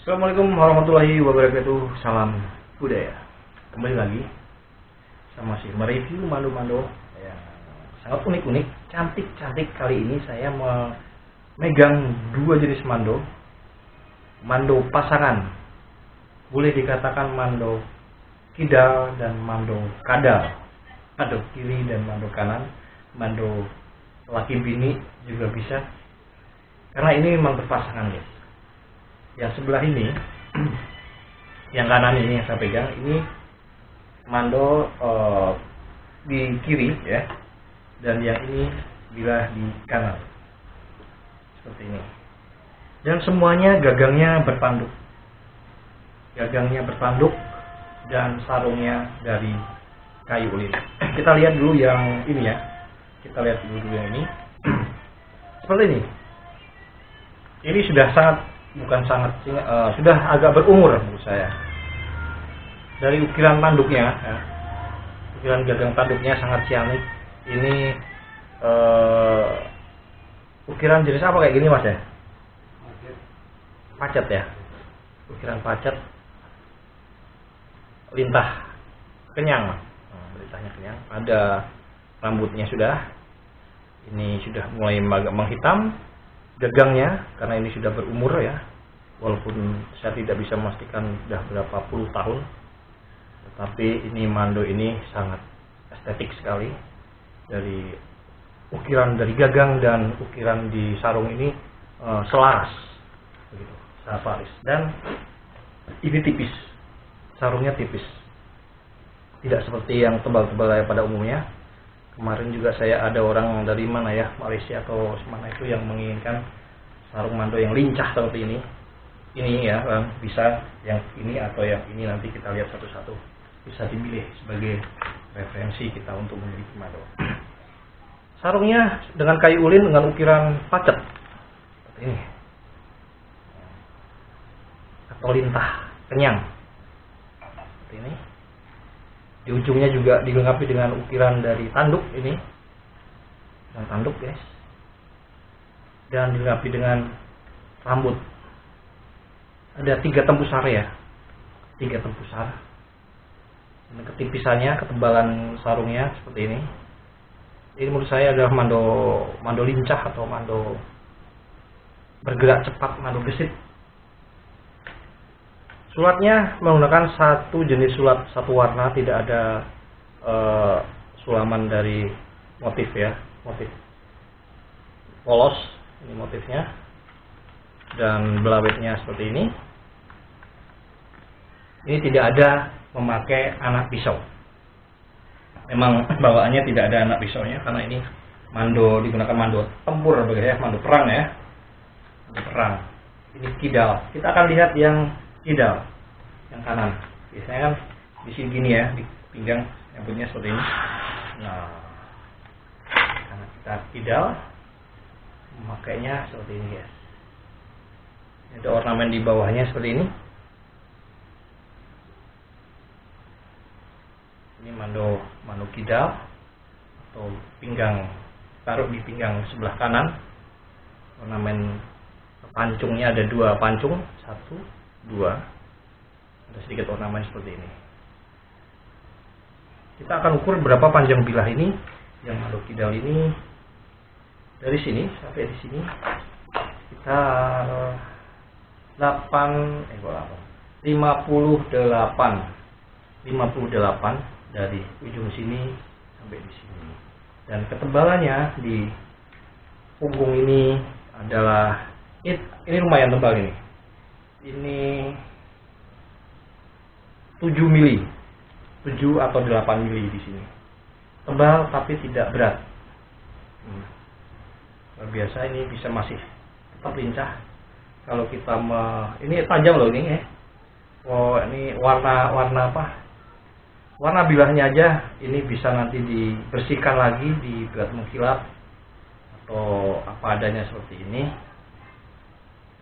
Assalamualaikum warahmatullahi wabarakatuh. Salam budaya. Kembali lagi sama si mereview mando-mando yang sangat unik-unik, cantik-cantik. Kali ini saya memegang dua jenis mando. Mando pasangan, boleh dikatakan mando kidal dan mando kadal, mando kiri dan mando kanan, mando laki bini juga bisa, karena ini memang berpasangan guys. Yang sebelah ini, yang kanan ini yang saya pegang, ini mando di kiri ya, dan yang ini bila di kanan, seperti ini. Dan semuanya gagangnya bertanduk, dan sarungnya dari kayu ulin. Kita lihat dulu yang ini ya, yang ini. Seperti ini. Ini sudah sudah agak berumur menurut saya. Dari ukiran tanduknya, ya, ukiran gagang tanduknya sangat ciamik. Ini ukiran jenis apa kayak gini mas ya? Pacet ya, ukiran pacet, lintah kenyang, lintahnya kenyang. Ada rambutnya sudah, ini sudah mulai agak menghitam. Gagangnya karena ini sudah berumur ya, walaupun saya tidak bisa memastikan sudah berapa puluh tahun, tetapi ini mando ini sangat estetik sekali. Dari ukiran dari gagang dan ukiran di sarung ini selaras begitu, selaras. Dan ini tipis, sarungnya tipis, tidak seperti yang tebal-tebal pada umumnya. Kemarin juga saya ada orang dari mana ya, Malaysia atau mana itu, yang menginginkan sarung mando yang lincah seperti ini. Ini ya bang, bisa yang ini atau yang ini, nanti kita lihat satu-satu, bisa dipilih sebagai referensi kita untuk memiliki mando. Sarungnya dengan kayu ulin dengan ukiran pacet seperti ini, atau lintah kenyang seperti ini. Di ujungnya juga dilengkapi dengan ukiran dari tanduk ini, yang tanduk guys, dan dilengkapi dengan rambut. Ada 3 tembusar ya, 3 tembusar. Dan ketipisannya, ketebalan sarungnya seperti ini. Ini menurut saya adalah mando lincah atau mando bergerak cepat, mando gesit. Sulatnya menggunakan satu jenis sulat, satu warna, tidak ada sulaman dari motif ya, motif polos ini motifnya, dan belawetnya seperti ini. Ini tidak ada memakai anak pisau, memang bawaannya tidak ada anak pisaunya, karena ini mando digunakan mando tempur begitu ya, mando perang ya, mando perang. Ini kidal, kita akan lihat yang kidal yang kanan. Biasanya kan di sini gini ya, di pinggang yang punya seperti ini. Nah, karena kita kidal, memakainya seperti ini guys. Ada ornamen di bawahnya seperti ini. Ini mando kidal atau pinggang, taruh di pinggang sebelah kanan. Ornamen pancungnya ada 2 pancung, 1, 2. Ada sedikit ornamen seperti ini. Kita akan ukur berapa panjang bilah ini. Yang mando kidal ini dari sini sampai di sini kita 58 dari ujung sini sampai di sini. Dan ketebalannya di punggung ini adalah ini lumayan tebal ini. Ini 7 mili, 7 atau 8 mili di sini. Tebal tapi tidak berat. Luar biasa, ini bisa masih tetap lincah. Kalau kita ini tajam loh ini ya. Oh, ini warna apa? Warna bilahnya aja ini bisa nanti dibersihkan lagi, dibuat mengkilap atau apa adanya seperti ini.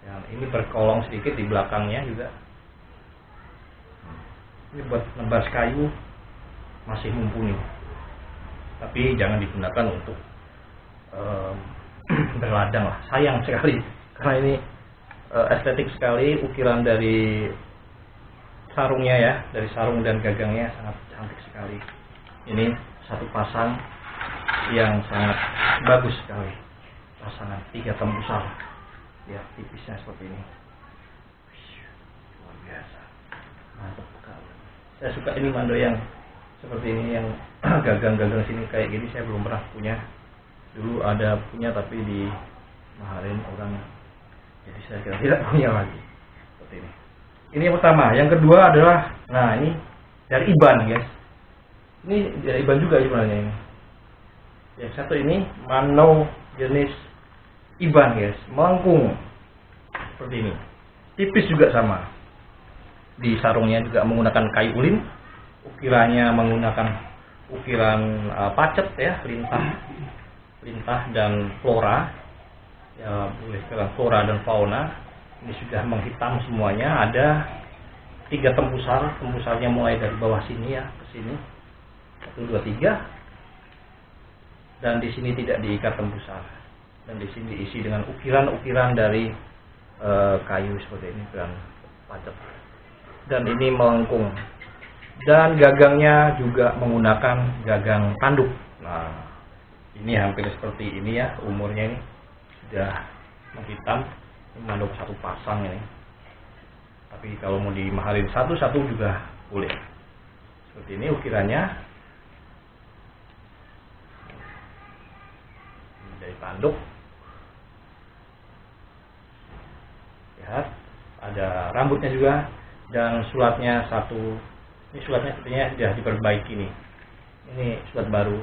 Yang ini berkolong sedikit di belakangnya juga. Ini buat nebas kayu masih mumpuni, tapi jangan digunakan untuk berladang lah, sayang sekali karena ini estetik sekali ukiran dari sarungnya ya, dari sarung dan gagangnya sangat cantik sekali. Ini satu pasang yang sangat bagus sekali, pasangan 3 tembusar ya, tipisnya seperti ini. Luar biasa, mantap sekali. Saya suka ini mando yang seperti ini, yang gagang-gagang sini kayak gini saya belum pernah punya. Dulu ada punya tapi di mahalin orang, jadi saya kira tidak punya lagi seperti ini. Ini yang pertama. Yang kedua adalah, nah ini dari Iban guys, ini dari Iban juga sebenarnya ini. Yang satu ini mando jenis Iban guys, melengkung seperti ini, tipis juga sama. Di sarungnya juga menggunakan kayu ulin, ukirannya menggunakan ukiran pacet ya, lintah dan flora ya, boleh sekarang flora dan fauna. Ini sudah menghitam semuanya. Ada 3 tembusar, tembusarnya mulai dari bawah sini ya ke sini, 1, 2, 3, dan di sini tidak diikat tembusar, dan di sini diisi dengan ukiran-ukiran dari kayu seperti ini, ukiran pacet. Dan ini melengkung, dan gagangnya juga menggunakan gagang tanduk. Nah, ini hampir seperti ini ya, umurnya ini sudah menghitam. Ini mandok satu pasang ini, tapi kalau mau dimahalin satu-satu juga boleh. Seperti ini ukirannya, ini dari tanduk. Lihat, ada rambutnya juga. Dan sulatnya satu, ini sulatnya sepertinya sudah diperbaiki nih. Ini sulat baru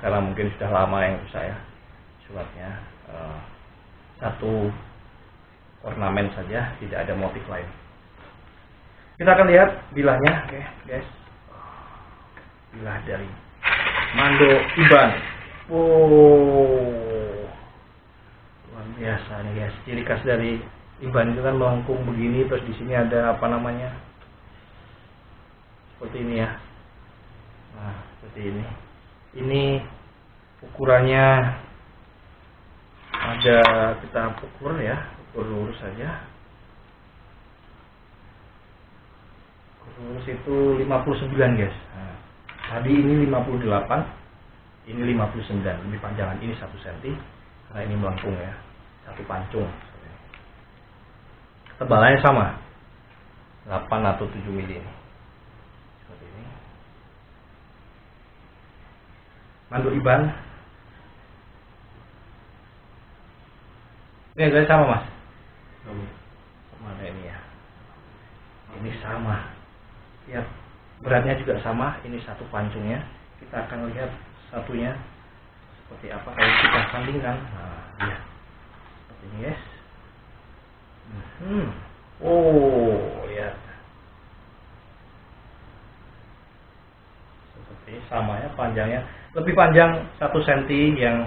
karena mungkin sudah lama yang rusak ya sulatnya. Satu ornamen saja, tidak ada motif lain. Kita akan lihat bilahnya, oke guys. Bilah dari mando Iban. Oh, luar biasa nih guys. Ciri khas dari Iban itu kan melengkung begini, terus di sini ada apa namanya, seperti ini ya. Nah, seperti ini. Ini ukurannya ada, kita ukur ya, ukur lurus saja. Ukur lurus itu 59 guys. Nah, tadi ini 58, ini 59, lebih panjangan. Ini 1 cm karena ini melengkung ya, satu pancung. Tebalannya sama, 8 atau 7 mili ini. Seperti ini. Mando Iban. Ini saya sama mas. Mana ini ya? Ini sama. Lihat, beratnya juga sama. Ini satu pancungnya. Kita akan lihat satunya seperti apa kalau kita sandingkan. Nah, lihat seperti ini guys. Oh, lihat. Seperti sama ya, panjangnya lebih panjang 1 cm yang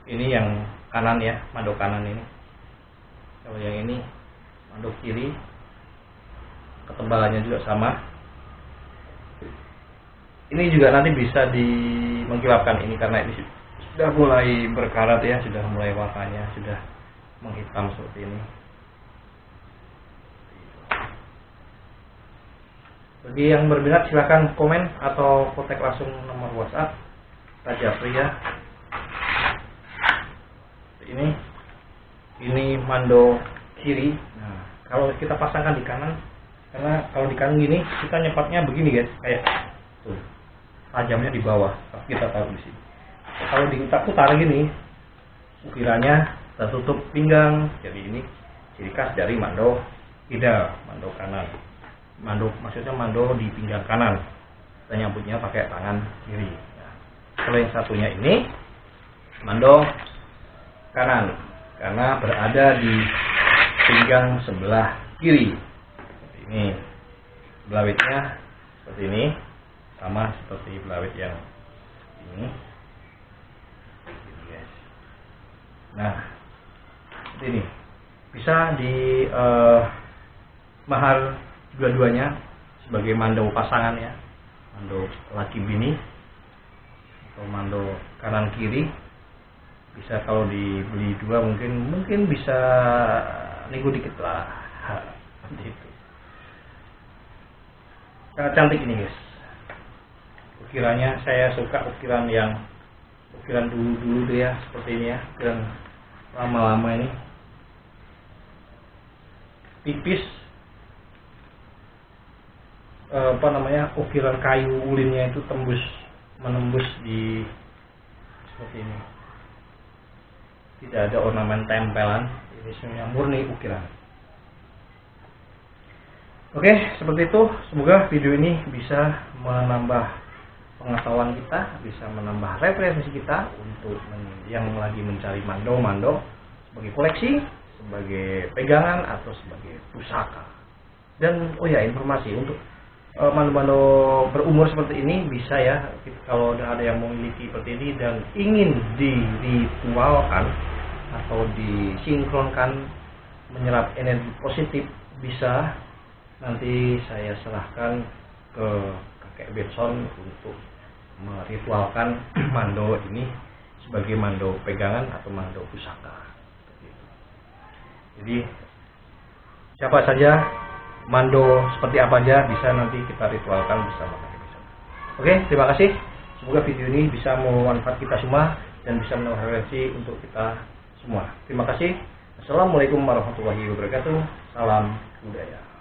ini, yang kanan ya, mando kanan ini. Kalau yang ini mando kiri, ketebalannya juga sama. Ini juga nanti bisa mengkilapkan ini karena ini sudah mulai berkarat ya, sudah mulai warnanya sudah menghitam seperti ini. Bagi yang berminat silahkan komen atau kontak langsung nomor WhatsApp Raja Pria. Ini mando kiri. Nah, kalau kita pasangkan di kanan, karena kalau di kanan gini kita nyepatnya begini guys, kayak tuh, tajamnya di bawah. Kita taruh di sini. Kalau kita putar gini, ukirannya tertutup pinggang. Jadi ini ciri khas dari mando ideal, mando kanan. Mando maksudnya mando di pinggang kanan, kita nyambutnya pakai tangan kiri. Nah, kalau yang satunya ini mando kanan karena berada di pinggang sebelah kiri. Seperti ini. Belawitnya seperti ini, sama seperti belawit yang ini. Nah, seperti ini. Bisa di mahar dua-duanya sebagai mando pasangan ya, mando laki bini atau mando kanan kiri. Bisa kalau dibeli dua mungkin bisa nego dikit lah. Seperti itu. Sangat cantik ini guys. Ukirannya saya suka ukiran dulu deh ya, seperti ini ya, ukiran lama-lama ini. Tipis, ukiran kayu ulinnya itu menembus di seperti ini. Tidak ada ornamen tempelan, ini semuanya murni ukiran. Oke, seperti itu. Semoga video ini bisa menambah pengetahuan kita, bisa menambah referensi kita untuk yang lagi mencari mando sebagai koleksi, sebagai pegangan atau sebagai pusaka. Dan informasi untuk mando-mando berumur seperti ini bisa ya, kalau udah ada yang memiliki seperti ini dan ingin diritualkan atau disinkronkan menyerap energi positif, bisa nanti saya serahkan ke kakek Betson untuk meritualkan mando ini sebagai mando pegangan atau mando pusaka. Jadi siapa saja, mando seperti apa aja bisa nanti kita ritualkan bersama kakek Betson. Oke, terima kasih. Semoga video ini bisa memanfaat kita semua dan bisa menambah referensi untuk kita semua. Terima kasih. Assalamualaikum warahmatullahi wabarakatuh. Salam budaya.